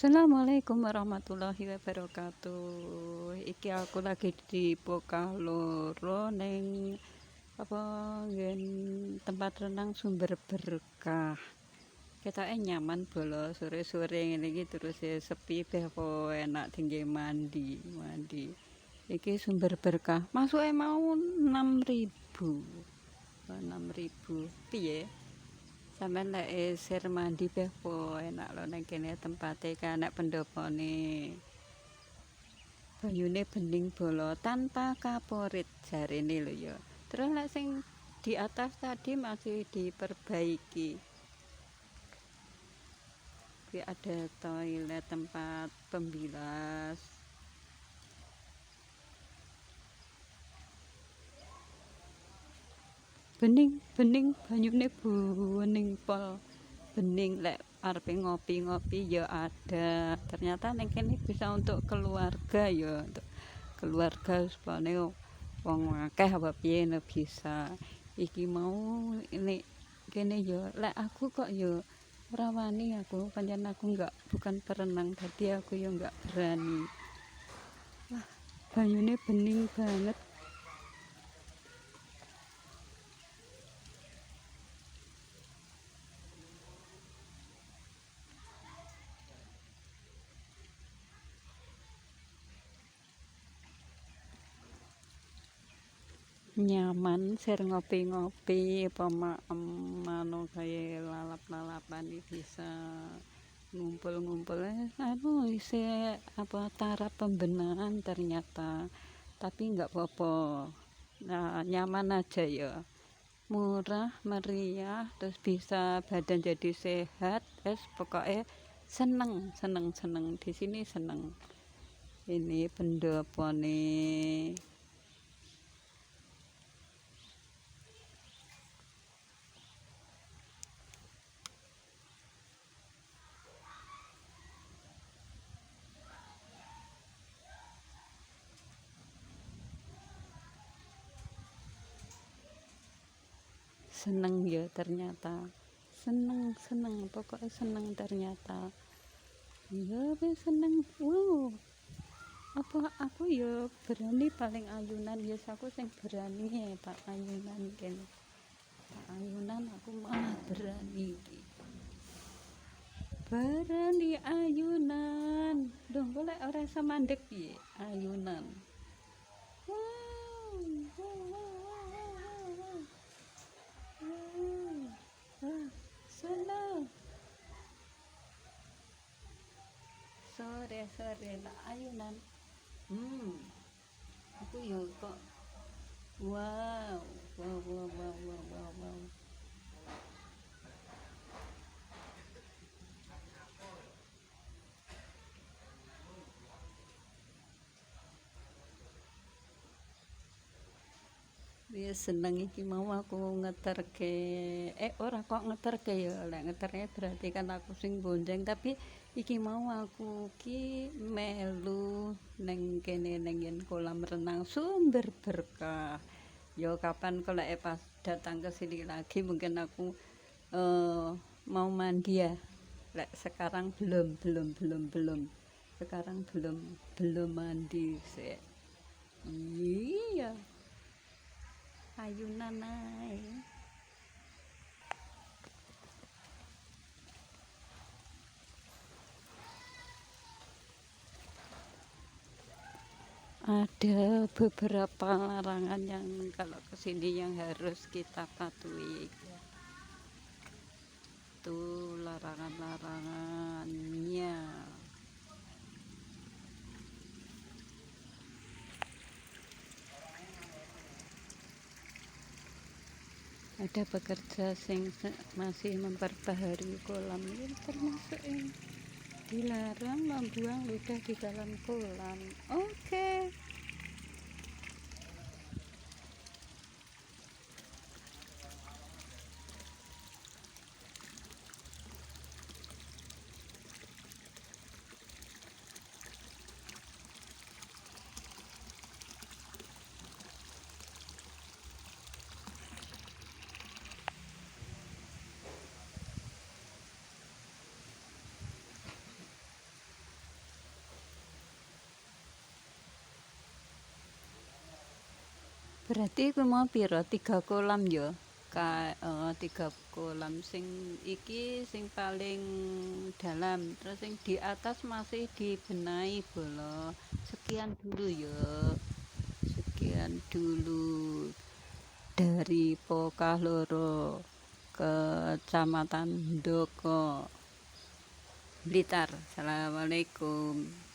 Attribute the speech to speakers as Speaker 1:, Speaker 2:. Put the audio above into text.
Speaker 1: Assalamualaikum warahmatullahi wabarakatuh. Iki aku lagi di Pokaloro neng apa nggen tempat renang sumber berkah. Ketoke nyaman bolo sore-sore ngene iki terus sepi beh apa enak tinggi mandi. Iki sumber berkah. Masuke mau 6.000. 6.000. Piye? Sampeyan lek sir mandi beh po enak lho ning kene tempate kanek pendopone. Banyune bening bolo tanpa kaporit jarene lho ya. Terus lek sing di atas tadi masih diperbaiki. Kuwi ada toilet tempat pembilas. Bening banyune bening pol. Bening lek arepe ngopi-ngopi ya ada. Ternyata ning kene bisa untuk keluarga ya, untuk keluarga supane wong akeh apa piye bisa. Iki mau ini kene ya lek aku kok ya ora wani aku pancen aku enggak bukan perenang dadi aku ya enggak berani. Wah, banyune bening banget. Nyaman sir ngopi-ngopi apa anu kaya lalap-lalapan iki bisa ngumpul-ngumpul anu isih apa taraf pembenahan ternyata tapi enggak apa-apa. Nah, nyaman aja ya, murah meriah terus bisa badan jadi sehat pokoknya seneng di sini seneng ini pendopone. Seneng ya ternyata seneng pokoknya seneng ternyata ya wis seneng. Wow, apa aku ya berani paling ayunan ya aku sing berani Pak ayunan kene Pak ayunan aku malah berani ayunan dong golek ora iso mandek piye ayunan. Wow, seneng sore lah ayunan. Aku ya kok wow. Wis seneng iki mau aku ngeterke ora kok ngeterke ya lek ngeterke berarti kan aku sing bonceng tapi iki mau aku ki melu ning kene ning kolam renang sumber berkah. Ya kapan kalau pas datang ke sini lagi mungkin aku mau mandi ya. Lek sekarang belum. Sekarang belum mandi sih. Iya. Ayunan ae. Ada beberapa larangan yang kalau kesini yang harus kita patuhi. Itu larangan-larangannya. Ada pekerja sing masih memperbaharui kolam ini termasuk yang dilarang membuang lidah di dalam kolam. Oke. Berarti iku mau piro? 3 kolam ya? 3 kolam sing iki sing paling dalam, terus sing di atas masih dibenahi bola. Sekian dulu ya. Sekian dulu dari Pokaloro, Kecamatan Ndoko, Blitar. Assalamualaikum.